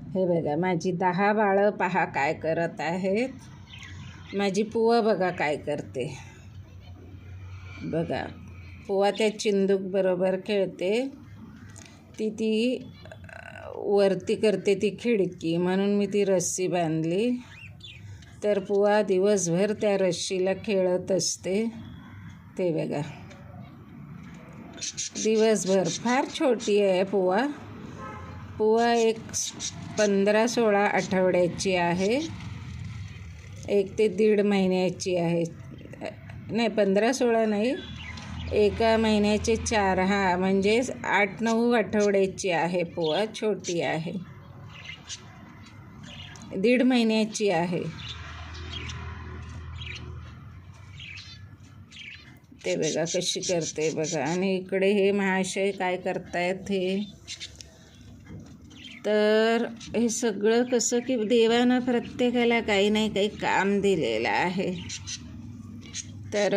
हे बघा माझी 10 बाळं पहा काय करत आहेत. माझी पुवा बघा काय करते. बघा पुवा त्या चिंदूक बरोबर खेळते. ती वरती करते ती खिडकी, म्हणून मी ती रस्सी बांधली. तर पुवा दिवसभर त्या रस्सीला खेळत असते. ते बघा दिवसभर. फार छोटी आहे पुवा. पुवा एक 15-16 आठवड्याची आहे. 1 ते 1.5 महिन्याची आहे. नाही 15-16 नाही, 1 महिन्याचे 4. म्हणजे 8-9 आठवड्याची आहे पुवा. छोटी आहे. 1.5 महिन्याची आहे. ते बघा कशी करते बघा. आणि इकडे हे महाशय काय करतायत हे. तर हे सगळं कसं की देवानं प्रत्येकाला काही नाही काही काम दिलेलं आहे. तर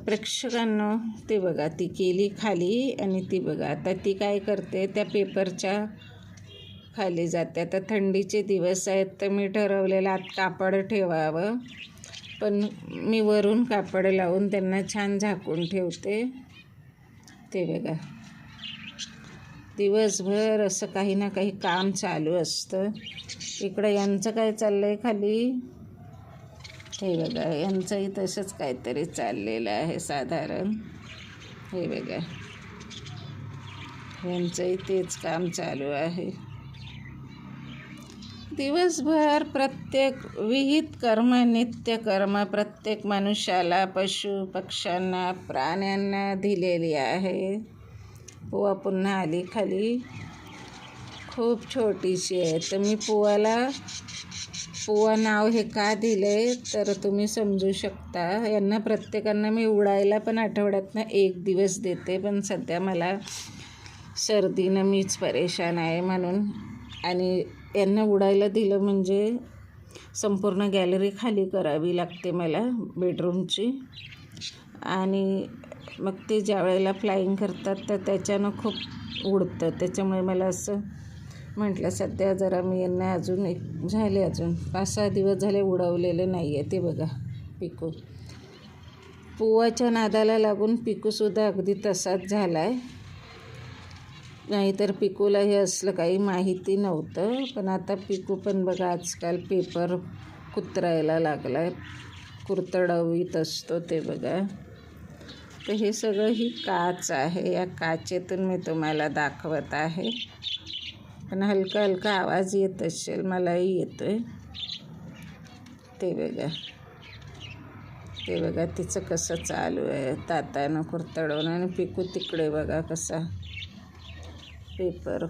प्रेक्षकांनो ते बघा ती केली खाली. आणि ती बघा आता ती काय करते, त्या पेपरच्या खाली जाते. आता थंडीचे दिवस आहेत तर मी ठरवलेलं आत कापड ठेवावं, पण मी वरून कापड लावून त्यांना छान झाकून ठेवते. ते बघा दिवसभर असं काही ना काही काम चालू असतं. इकडं यांचं काय चाललं आहे खाली. हे बघा यांचंही तसंच काहीतरी चाललेलं आहे साधारण. हे बघा यांचंही तेच काम चालू आहे. दिवसभर प्रत्येक विहित कर्म, नित्यकर्म प्रत्येक मनुष्याला, पशु पक्ष्यांना, प्राण्यांना दिलेली आहे. पुवा पुन्हा आली खाली. खूप छोटीशी आहे. तर मी पुवा नाव हे का दिले तर तुम्ही समजू शकता. यांना प्रत्येकांना मी उडायला पण आठवड्यातनं 1 दिवस देते, पण सध्या मला सर्दीनं मीच परेशान आहे म्हणून. आणि यांना उडायला दिलं म्हणजे संपूर्ण गॅलरी खाली करावी लागते मला बेडरूमची. आणि मग ते ज्या वेळेला फ्लाईंग करतात तर त्याच्यानं खूप उडतं. त्याच्यामुळे मला असं म्हटलं सध्या जरा मी यांना अजून अजून 5-6 दिवस झाले उडवलेले नाही आहे. ते बघा पिकू पुवाच्या नादाला लागून पिकूसुद्धा अगदी तसाच झाला आहे. नाहीतर पिकूला हे असलं काही माहिती नव्हतं. पण आता पिकू पण बघा आजकाल पेपर कुतरायला लागला आहे, कुरतडवीत असतो. ते बघा तर हे सगळं ही काच आहे. या काचेतून मी तुम्हाला दाखवत आहे. पण हलका हलका आवाज येत असेल, मलाही येतो आहे. ते बघा तिचं कसं चालू आहे तातानं कुरतडवणं. आणि पिकू तिकडे बघा कसा पेपर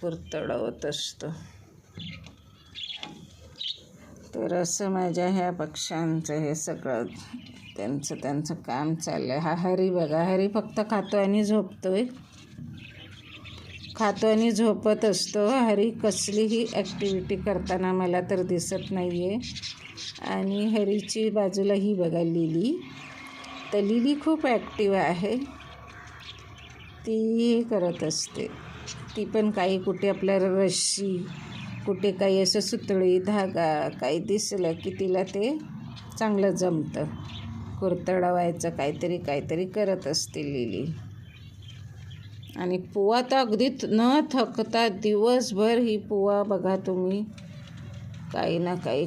कुरतडवत असतो. तर असं माझ्या ह्या पक्ष्यांचं हे सगळं त्यांचं काम चाललं आहे. हा हरी बघा, हरी फक्त खातो आणि झोपत असतो. हरी कसलीही ॲक्टिव्हिटी करताना मला तर दिसत नाही आहे. आणि हरीची बाजूला ही बघा लिली. तर लिली खूप ॲक्टिव्ह आहे. ती हे करत असते. ती पण काही कुठे आपल्याला रश्शी, कुठे काही असं सुतळी धागा काही दिसलं की तिला ते चांगलं जमतं. कुरतडवायचं काहीतरी करत असते लिली. आणि पुवा तर अगदी न थकता दिवसभर ही पुवा बघा तुम्ही काही ना काही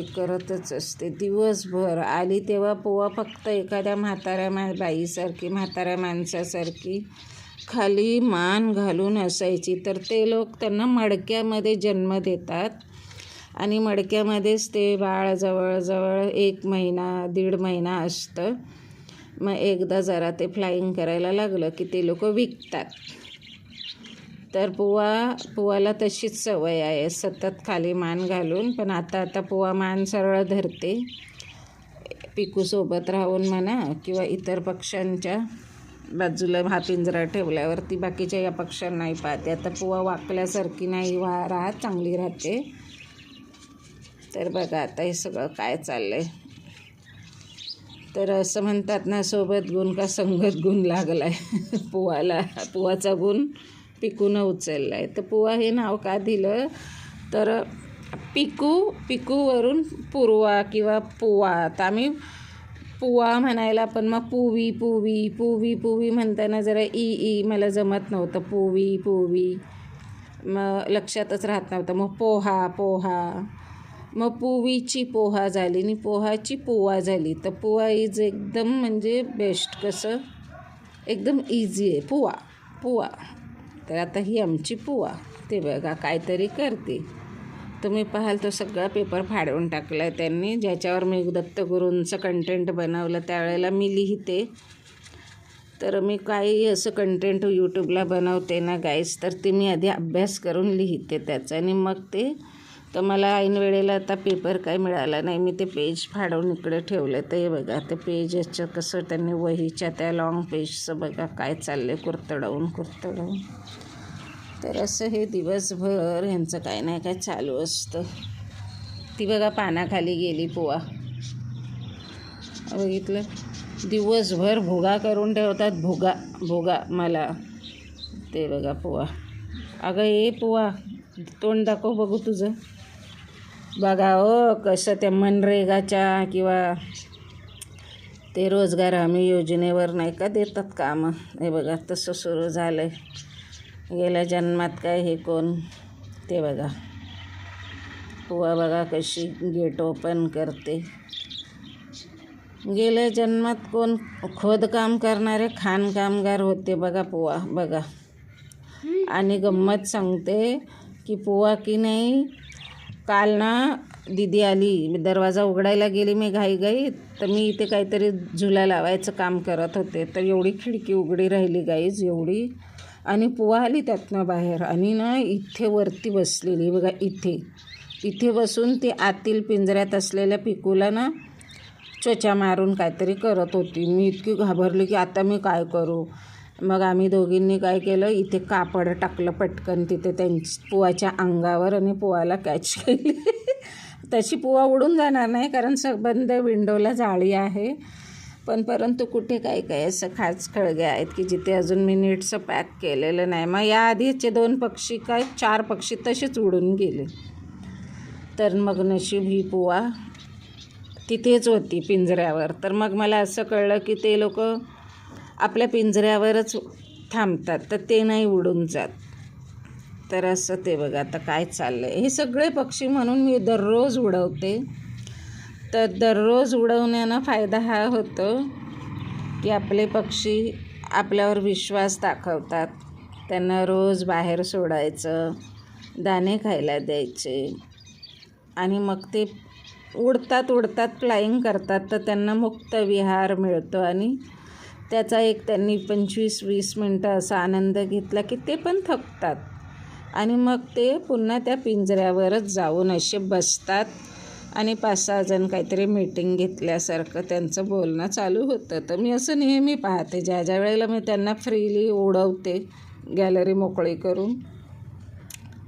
करतच असते दिवसभर. आली तेव्हा पुवा फक्त एखाद्या म्हाताऱ्या माणसासारखी खाली मान घालून असायची. तर ते लोक त्यांना मडक्यामध्ये जन्म देतात आणि मडक्यामध्येच ते बाळ जवळजवळ 1 महिना 1.5 महिना असतं. मग एकदा जरा ते फ्लाईंग करायला लागलं की ते लोक विकतात. तर पुवाला तशीच सवय आहे सतत खाली मान घालून. पण आता पुवा मान सरळ धरते. पिकूसोबत राहून म्हणा किंवा इतर पक्ष्यांच्या बाजूला हा पिंजरा ठेवल्यावरती बाकीच्या या पक्ष्यांना नाही पाहते. आता पुवा वाकल्यासारखी नाही राहत, चांगली राहते. तर बघा आता हे सगळं काय चाललं आहे. तर असं म्हणतात ना, सोबत गुण का संगत गुण लागला आहे पुवाला. पुवाचा गुण पिकूनं उचलला आहे. तर पुवा हे नाव का दिलं तर पिकूवरून पूर्वा किंवा पुवा. तर आम्ही पुवा म्हणायला पण मग पुवी म्हणताना जरा ई मला जमत नव्हतं. पुवी मग लक्षातच राहत नव्हतं. मग पोहा मग पुवीची पोहा झाली आणि पोहाची पुवा झाली. तर पुवा इज एकदम म्हणजे बेस्ट. कसं एकदम इझी आहे पुवा. तर आता ही आमची पुवा. ते बघा काहीतरी करते. तुम्ही पाहाल तो सगळा पेपर फाडून टाकला आहे त्यांनी. ज्याच्यावर मी दत्तगुरूंचं कंटेंट बनवलं त्यावेळेला मी लिहिते. तर मी काही असं कंटेंट यूट्यूबला बनवते ना गाईस, तर ते मी आधी अभ्यास करून लिहिते त्याचा आणि मग ते. तर मला ऐन वेळेला आता पेपर काही मिळाला नाही. मी ते पेज फाडून इकडे ठेवलं. तर हे बघा ते पेज याचं कसं त्यांनी वहीच्या त्या लॉंग पेजचं बघा काय चाललं आहे कुरतडवून. तर असं हे दिवसभर ह्यांचं काय नाही काय चालू असतं. ती बघा पानाखाली गेली पुवा. बघितलं दिवसभर भुगा करून ठेवतात. भुगा मला. ते बघा पुवा. अगं ये पुवा तोंड दाखव बघू तुझं. बघा कसं त्या मनरेगाच्या किंवा ते रोजगार हमी योजनेवर नाही का देतात कामं. हे बघा तसं सुरू झालं आहे. गेल्या जन्मात काय हे कोण ते बघा पुवा बघा कशी गेट ओपन करते. गेल्या जन्मात कोण खोदकाम करणारे खाण कामगार होते बघा पुवा बघा. आणि गंमत सांगते की पुवा की नाही काल ना दीदी आली. दरवाजा उघडायला गेली मी घाईत. तर मी इथे काहीतरी झुला लावायचं काम करत होते. तर एवढी खिडकी उघडी राहिली गाईज एवढी. आणि पुवा आली त्यातनं बाहेर आणि ना इथे वरती बसलेली बघा. इथे बसून ती आतील पिंजऱ्यात असलेल्या पिकूला ना चोचा मारून काहीतरी करत होती. मी इतकी घाबरली की आता मी काय करू. मग आम्ही दोघींनी काय केलं इथे कापड टाकलं पटकन तिथे पुवाच्या अंगावर आणि पुवाला कॅच केली. तशी पुवा उडून जाणार नाही कारण बंद विंडोला जाळी आहे. परंतु कुठे काय असं खास खळगे आहेत की जिथे अजून मी नीटचं पॅक केलेलं नाही. मग या आधीचे 2 पक्षी 4 पक्षी तसेच उडून गेले. तर मग नशीब ही पुवा तिथेच होती पिंजऱ्यावर. तर मग मला असं कळलं की ते लोक आपल्या पिंजऱ्यावरच थांबतात तर ते नाही उडून जात. तर असं ते बघा आता काय चाललं आहे. हे सगळे पक्षी म्हणून मी दररोज उडवते. तर दररोज उडवण्यानं फायदा हा होतो की आपले पक्षी आपल्यावर विश्वास दाखवतात. त्यांना रोज बाहेर सोडायचं, दाणे खायला द्यायचे आणि मग ते उडतात फ्लाईंग करतात. तर त्यांना मुक्त विहार मिळतो आणि त्याचा एक त्यांनी 25-20 मिनटं असा आनंद घेतला की ते पण थकतात आणि मग ते पुन्हा त्या पिंजऱ्यावरच जाऊन असे बसतात आणि 5-6 जण काहीतरी मीटिंग घेतल्यासारखं त्यांचं बोलणं चालू होतं. तर मी असं नेहमी पाहते ज्या वेळेला मी त्यांना फ्रीली उडवते गॅलरी मोकळी करून.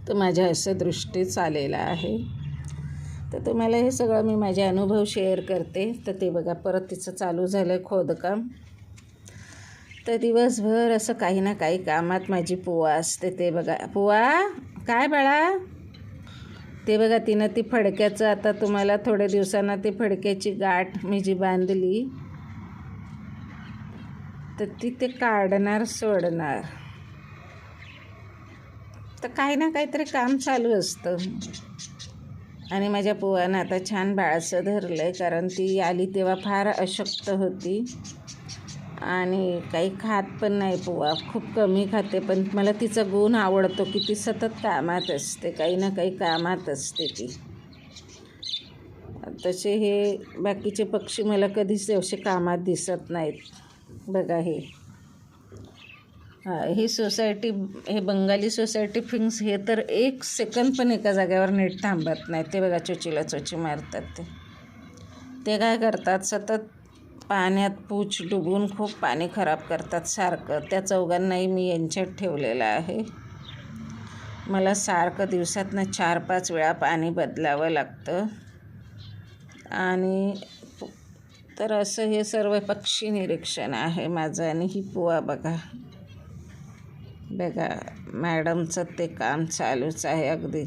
तर माझ्या असं दृष्टीच आलेलं आहे. तर तुम्हाला हे सगळं मी माझे अनुभव शेअर करते. तर ते बघा परत तिचं चालू झालं आहे खोदकाम. तर दिवसभर असं काही ना काही कामात माझी पुवा असते. ते बघा पुवा काय बाळा. ते बघा तिनं ती फडक्याचं आता तुम्हाला थोड्या दिवसांना ती फडक्याची गाठ मी जी बांधली तर ती ते काढणार सोडणार. तर काही ना काहीतरी काम चालू असतं. आणि माझ्या पुवानं आता छान बाळसं धरलं आहे कारण ती आली तेव्हा फार अशक्त होती आणि काही खात पण नाही पुवा. खूप कमी खाते. पण मला तिचा गुण आवडतो की ती सतत कामात असते. काही ना काही कामात असते ती. तसे हे बाकीचे पक्षी मला कधीच असे कामात दिसत नाहीत. बघा ही सोसायटी हे बंगाली सोसायटी फिंग्स हे तर 1 सेकंद पण एका जागेवर नीट थांबत नाही. ते बघा चोचीला चोची मारतात. ते काय करतात सतत पाण्यात पूछ डुबून खूप पाणी खराब करतात सारखं. त्या चौघांनाही मी यांच्यात ठेवलेलं आहे. मला सारखं दिवसातनं 4-5 वेळा पाणी बदलावं लागतं. आणि तर असं हे सर्व पक्षी निरीक्षण आहे माझं. आणि ही पुवा बघा बघा मॅडमचं ते काम चालूच आहे. अगदी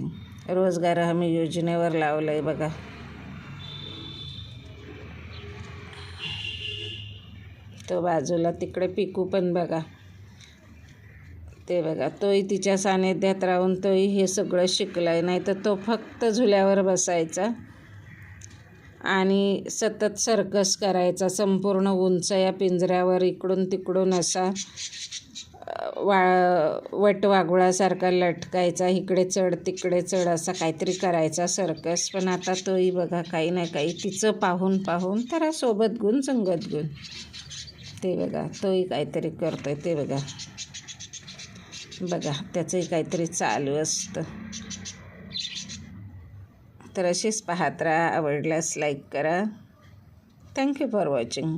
रोजगार हमी योजनेवर लावलं आहे बघा. तो बाजूला तिकडे पिकू पण बघा, ते बघा तोही तिच्या सानिध्यात राहून तोही हे सगळं शिकला आहे. नाही तर तो फक्त झुल्यावर बसायचा आणि सतत सर्कस करायचा. संपूर्ण उंच या पिंजऱ्यावर इकडून तिकडून असा वटवाघुळासारखा लटकायचा. इकडे चढ तिकडे चढ असा काहीतरी करायचा सर्कस. पण आता तोही बघा काही ना काही तिचं पाहून पाहून त्याला सोबत गुण संगत गुण. ते बघा तोही काहीतरी करतोय. ते बघा बघा त्याचंही काहीतरी चालू असतं. तर अशीच पाहत राहा. आवडल्यास लाईक करा. Thank you for watching.